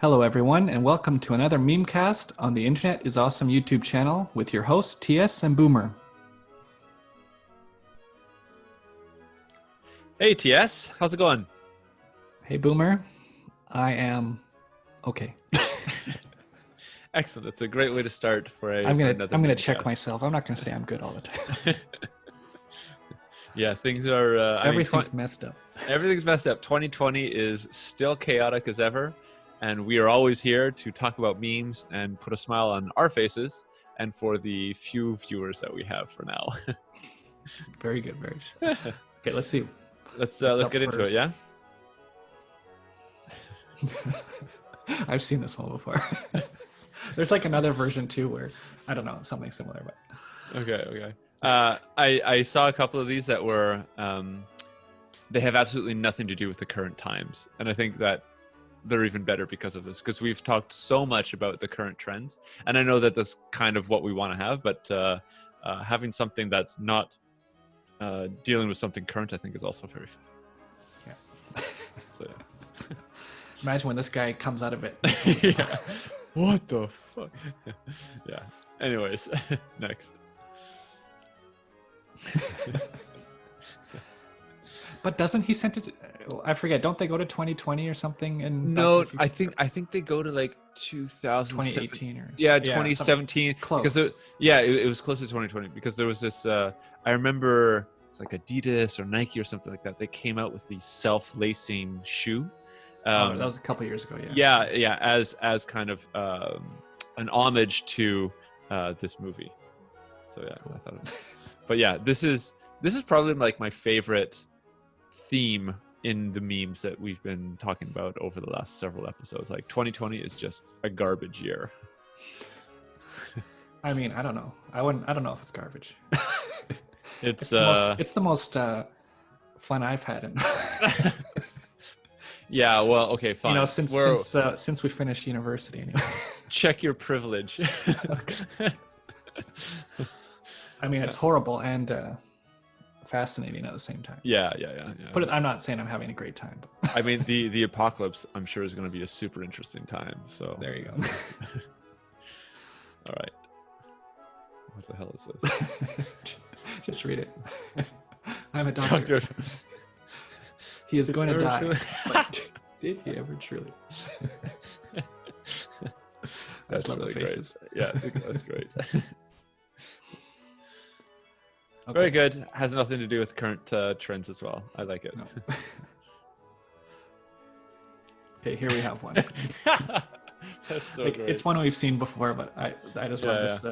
Hello, everyone, and welcome to another MemeCast on the Internet is Awesome YouTube channel with your hosts, TS and Boomer. Hey, TS. How's it going? Hey, Boomer. I am okay. Excellent. That's a great way to start for I'm gonna check MemeCast. myself. I'm not gonna say I'm good all the time. Yeah, things are... Everything's messed up. Everything's messed up. 2020 is still chaotic as ever, and we are always here to talk about memes and put a smile on our faces, and for the few viewers that we have for now. Very good, very good. Okay, let's see. Let's get into it, yeah? I've seen this one before. There's like another version too where, I don't know, something similar, but... Okay. I saw a couple of these that were... they have absolutely nothing to do with the current times. And I think that they're even better because of this, because we've talked so much about the current trends. And I know that that's kind of what we want to have, but having something that's not dealing with something current, I think is also very fun. Yeah. So, yeah. Imagine when this guy comes out of it. Yeah. What the fuck? Yeah. Anyways, next. But doesn't he send it? I forget. Don't they go to 2020 or something? And No, I think they go to like 2018 or 2017. Close. Because it was close to 2020 because there was this. I remember it's like Adidas or Nike or something like that. They came out with the self-lacing shoe. That was a couple years ago. Yeah. Yeah. As kind of an homage to this movie. So yeah, I thought. But yeah, this is probably like my favorite theme in the memes that we've been talking about over the last several episodes. Like 2020 is just a garbage year. I mean, I don't know. I don't know if it's garbage. It's the most fun I've had in. Yeah, well, okay, fine. You know, since we finished university, anyway. Check your privilege. I mean, it's horrible and fascinating at the same time. Yeah. But I'm not saying I'm having a great time. But... I mean, the apocalypse, I'm sure, is going to be a super interesting time. So there you go. All right. What the hell is this? Just read it. I'm a doctor. He is going to die. But did he ever truly? That's really faces. Great. Yeah, that's great. Okay. Very good. Has nothing to do with current trends as well. I like it. No. Okay, here we have one. That's so like, great. it's one we've seen before, but I just love this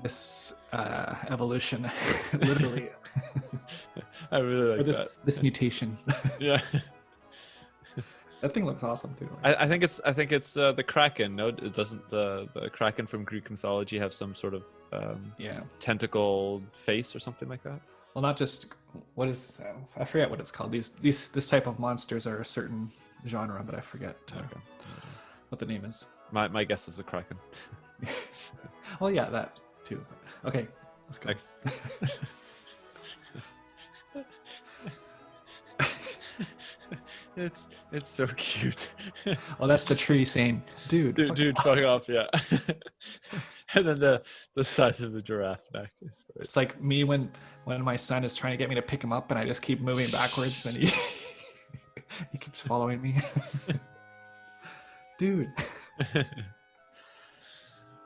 this evolution, literally. I really like this mutation. Yeah. That thing looks awesome too. I think it's the Kraken. No, it doesn't. The Kraken from Greek mythology have some sort of tentacle face or something like that. Well, not just what is I forget what it's called. This type of monsters are a certain genre, but I forget what the name is. My guess is the Kraken. Well, yeah, that too. Okay, let's go. Next. It's so cute. Oh, that's the tree saying, dude, fuck off, yeah. And then the size of the giraffe neck is great. It's like me when my son is trying to get me to pick him up and I just keep moving backwards and he keeps following me. Dude.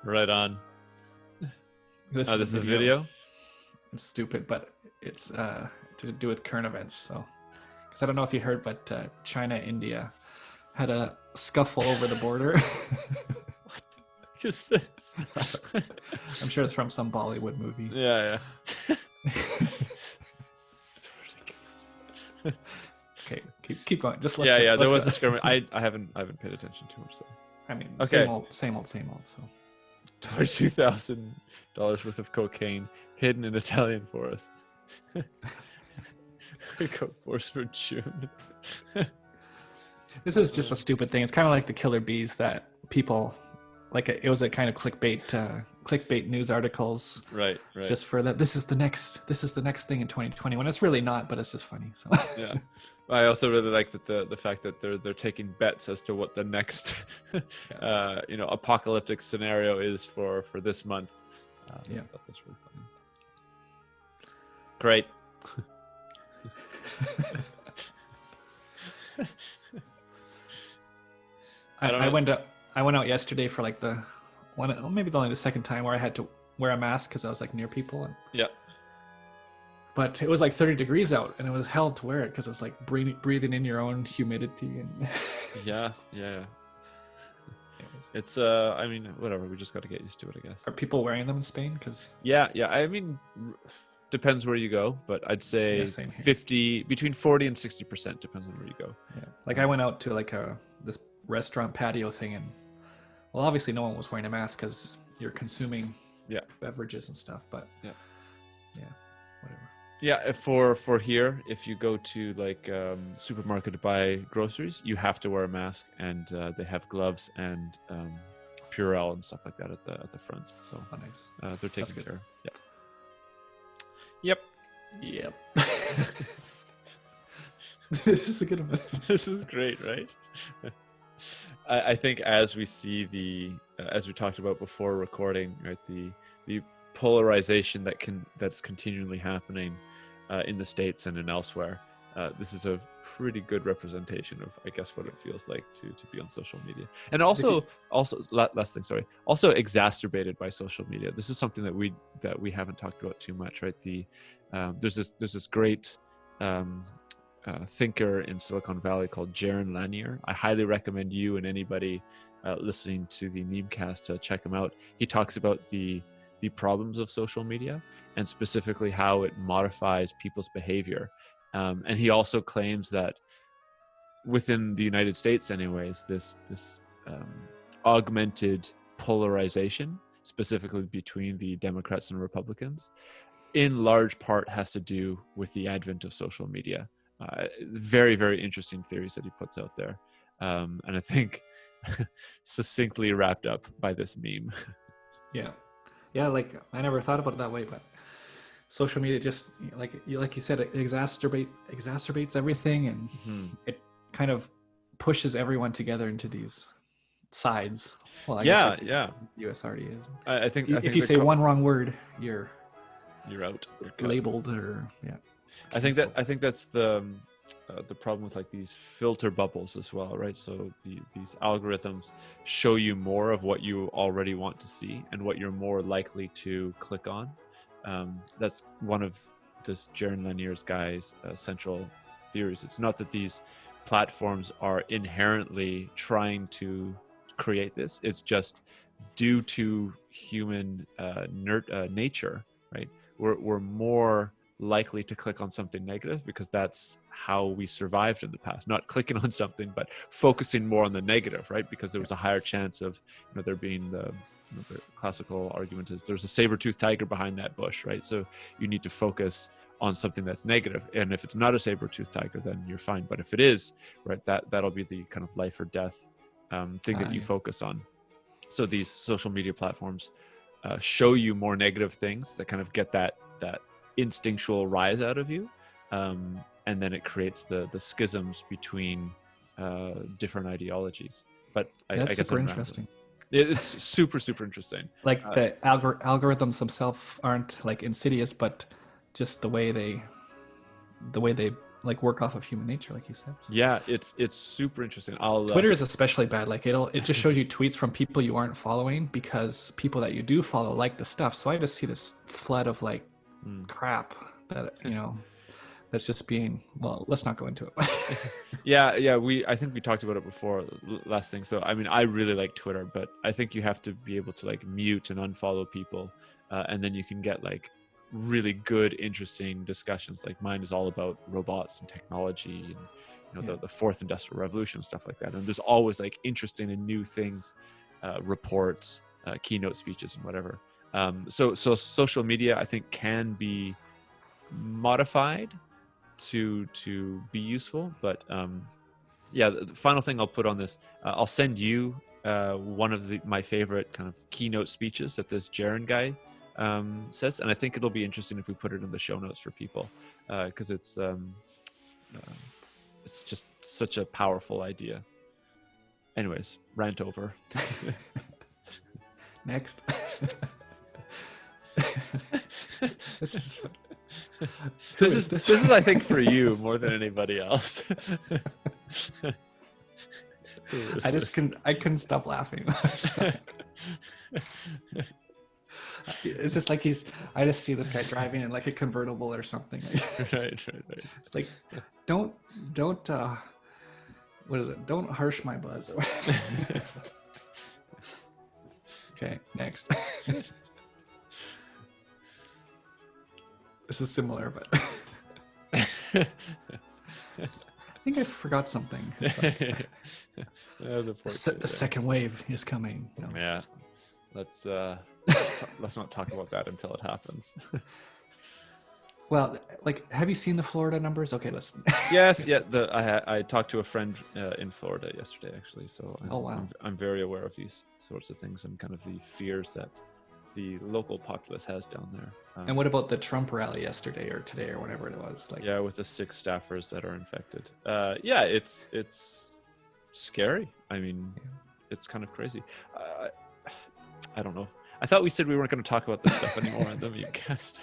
Right on. This is a video. It's stupid, but it's to do with current events, so because I don't know if you heard, but China, India had a scuffle over the border. What is this? I'm sure it's from some Bollywood movie. Yeah. It's ridiculous. Okay, keep going. Just let's there was a skirmish. I haven't paid attention too much. So I mean, okay. Same old. So $22,000 worth of cocaine hidden in Italian forest. Coke force for June. This is just a stupid thing. It's kind of like the killer bees that people like. It was a kind of clickbait news articles. Right. Just for that. This is the next thing in 2020 when it's really not, but it's just funny. So yeah. I also really like that the fact that they're taking bets as to what the next apocalyptic scenario is for this month. Yeah. I thought that's really funny. Great. I went out yesterday for like the one, maybe only the second time where I had to wear a mask because I was like near people. Yeah. But it was like 30 degrees out, and it was hell to wear it because it's like breathing in your own humidity and. Yeah. It's I mean, whatever. We just got to get used to it, I guess. Are people wearing them in Spain? Because yeah. I mean, depends where you go, but I'd say 50 between 40 and 60% depends on where you go. Yeah. Like I went out to like this restaurant patio thing, and well, obviously no one was wearing a mask because you're consuming beverages and stuff. But yeah, whatever. Yeah, for here, if you go to like supermarket to buy groceries, you have to wear a mask, and they have gloves and Purell and stuff like that at the front. So nice. They're taking care. Yep. This is a good one. This is great, right? I think as we see as we talked about before recording, right, the polarization that's continually happening in the States and in elsewhere. This is a pretty good representation of, I guess, what it feels like to be on social media, and also last thing, sorry, also exacerbated by social media. This is something that we haven't talked about too much, right? There's this great thinker in Silicon Valley called Jaron Lanier. I highly recommend you and anybody listening to the MemeCast to check him out. He talks about the problems of social media and specifically how it modifies people's behavior. And he also claims that within the United States anyways, this augmented polarization, specifically between the Democrats and Republicans, in large part has to do with the advent of social media. Very, very interesting theories that he puts out there. And I think succinctly wrapped up by this meme. Yeah, like I never thought about it that way, but social media just like you said, it exacerbates everything, and it kind of pushes everyone together into these sides. Well, I guess like the US already is. I think if you say one wrong word, you're out. You're labeled, or I think that's the problem with like these filter bubbles as well, right? So these algorithms show you more of what you already want to see and what you're more likely to click on. That's one of this Jaron Lanier's guy's central theories. It's not that these platforms are inherently trying to create this. It's just due to human nature, right? We're more likely to click on something negative because that's how we survived in the past. Not clicking on something, but focusing more on the negative, right? Because there was a higher chance of there being the classical argument is there's a saber-toothed tiger behind that bush, right? So you need to focus on something that's negative, and if it's not a saber-toothed tiger, then you're fine. But if it is, right, that'll be the kind of life or death thing that you focus on. So these social media platforms show you more negative things that kind of get that instinctual rise out of you, and then it creates the schisms between different ideologies. But I guess super interesting. It's super interesting. Like the algorithms themselves aren't like insidious, but just the way they like work off of human nature, like you said. Yeah, it's super interesting. Twitter is especially bad. Like it just shows you tweets from people you aren't following because people that you do follow like the stuff. So I just see this flood of like crap that that's just being, well, let's not go into it. yeah I think we talked about it before, last thing. So I mean, I really like Twitter, but I think you have to be able to like mute and unfollow people, and then you can get like really good, interesting discussions. Like mine is all about robots and technology and the fourth industrial revolution, stuff like that. And there's always like interesting and new things, reports, keynote speeches and whatever. So social media, I think, can be modified to be useful, but the final thing I'll put on this, I'll send you one of my favorite kind of keynote speeches that this Jaron guy says, and I think it'll be interesting if we put it in the show notes for people, because it's it's just such a powerful idea. Anyways, rant over. Next. This is this is I think for you more than anybody else. I couldn't stop laughing. It's just like I just see this guy driving in like a convertible or something. Right. It's like, don't what is it? Don't harsh my buzz. Okay, next. This is similar, but I think I forgot something. Like, the second wave is coming. You know? Yeah, let's not talk about that until it happens. Well, like, have you seen the Florida numbers? Okay, let's. Yes, yeah. I talked to a friend in Florida yesterday, actually. So I'm very aware of these sorts of things and kind of the fears that the local populace has down there. And what about the Trump rally yesterday or today or whatever it was? Like, yeah, with the 6 staffers that are infected. Yeah, it's scary. I mean, it's kind of crazy. I don't know. I thought we said we weren't going to talk about this stuff anymore on the MemeCast.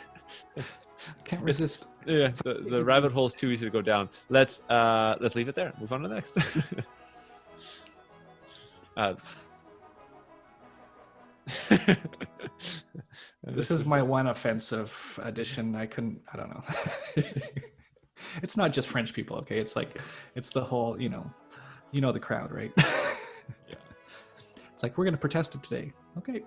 Can't resist. Yeah, the rabbit hole is too easy to go down. Let's leave it there. Move on to the next. This is my one offensive addition. I don't know. It's not just French people, okay? It's like, it's the whole, you know the crowd, right? Yeah. It's like, we're going to protest it today. Okay.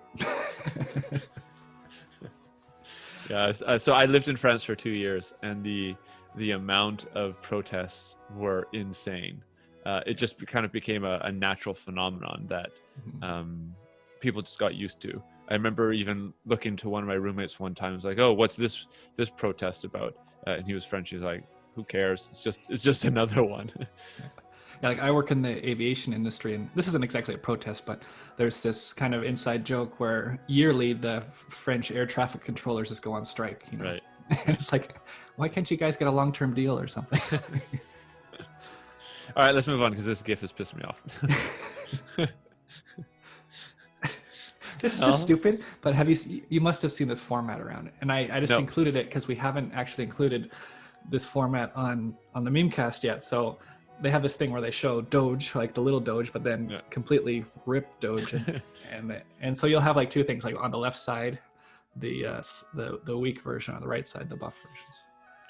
Yeah. So I lived in France for 2 years, and the amount of protests were insane. It just kind of became a natural phenomenon that people just got used to. I remember even looking to one of my roommates one time. I was like, "Oh, what's this protest about?" And he was French. He was like, "Who cares? It's just another one." Yeah, like, I work in the aviation industry, and this isn't exactly a protest, but there's this kind of inside joke where yearly the French air traffic controllers just go on strike. You know? Right. And it's like, why can't you guys get a long-term deal or something? All right, let's move on because this GIF is pissing me off. This is just stupid, but you must have seen this format around, and I just included it because we haven't actually included this format on the MemeCast yet. So they have this thing where they show Doge, like the little Doge, but then completely rip Doge, and so you'll have like 2 things, like on the left side, the weak version, on the right side, the buff versions.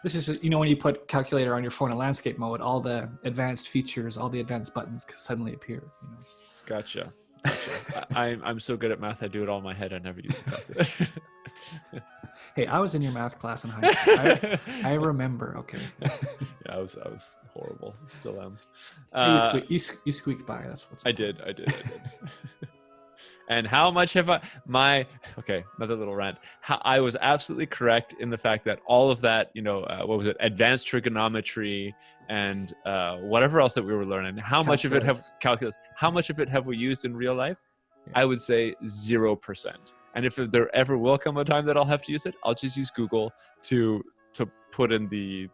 This is, when you put calculator on your phone in landscape mode, all the advanced features, all the advanced buttons suddenly appear. Gotcha. I'm so good at math. I do it all in my head. I never use a calculator. Hey, I was in your math class in high school. I remember. Okay. Yeah, I was horrible. Still am. You squeaked by. That's what's. I did. And how much have okay, another little rant. I was absolutely correct in the fact that all of that, what was it? Advanced trigonometry and whatever else that we were learning. How much of it have we used in real life? Yeah. I would say 0%. And if there ever will come a time that I'll have to use it, I'll just use Google to put in the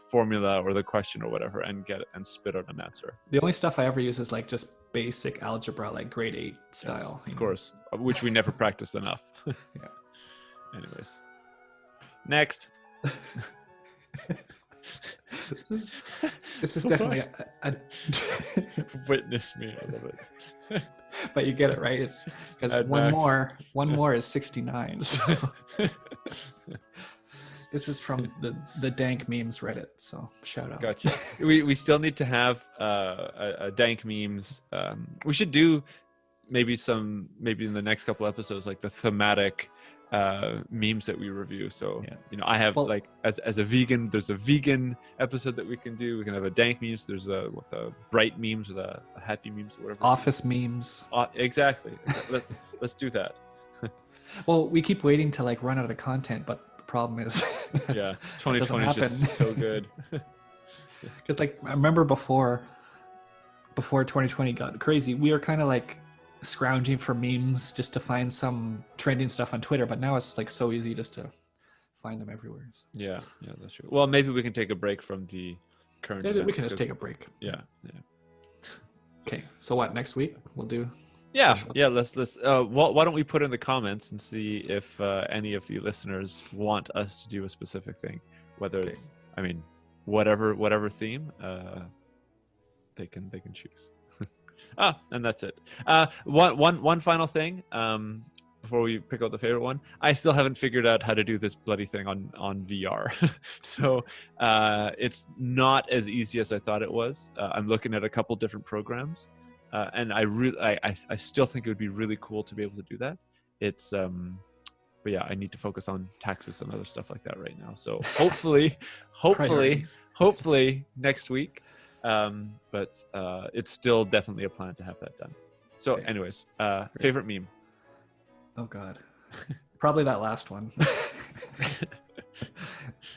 formula or the question or whatever and get it and spit out an answer. The only stuff I ever use is like just basic algebra, like grade 8 style. Yes, of course, which we never practiced enough. Yeah. Anyways, next. This is definitely a witness me. I love it. But you get it right. It's because one more is 69. So. This is from the Dank Memes Reddit, so shout out. Gotcha. We still need to have a Dank Memes. We should do maybe in the next couple episodes, like the thematic memes that we review. So I have as a vegan, there's a vegan episode that we can do. We can have a Dank Memes. There's the bright memes or the happy memes or whatever. Office memes. Exactly. Let's do that. Well, we keep waiting to run out of content, but problem is 2020 is just so good. Because I remember before 2020 got crazy, we were kind of scrounging for memes just to find some trending stuff on Twitter, but now it's so easy just to find them everywhere. Yeah, that's true. Well, maybe we can take a break from the current Yeah, events. we can just take a break. Yeah. Okay. So what, next week we'll do? Yeah. Let's. Why don't we put in the comments and see if any of the listeners want us to do a specific thing, whether it's, I mean, whatever theme, they can choose. And that's it. One final thing. Before we pick out the favorite one, I still haven't figured out how to do this bloody thing on VR. So it's not as easy as I thought it was. I'm looking at a couple different programs, and I still think it would be really cool to be able to do that. It's but yeah, I need to focus on taxes and other stuff like that right now. So hopefully next week. But it's still definitely a plan to have that done. So anyways, favorite meme. Oh God, probably that last one.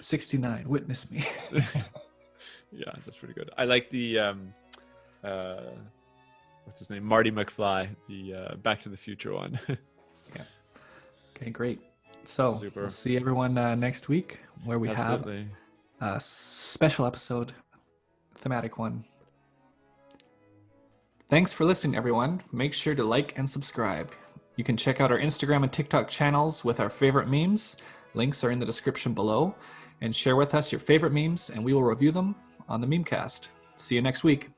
69, witness me. Yeah, that's pretty good. I like the what's his name, Marty McFly, the Back to the Future one. Yeah. Okay, great. So we'll see everyone next week, where we have a special episode, thematic one. Thanks for listening, everyone. Make sure to like and subscribe. You can check out our Instagram and TikTok channels with our favorite memes. Links are in the description below. And share with us your favorite memes, and we will review them on the MemeCast. See you next week.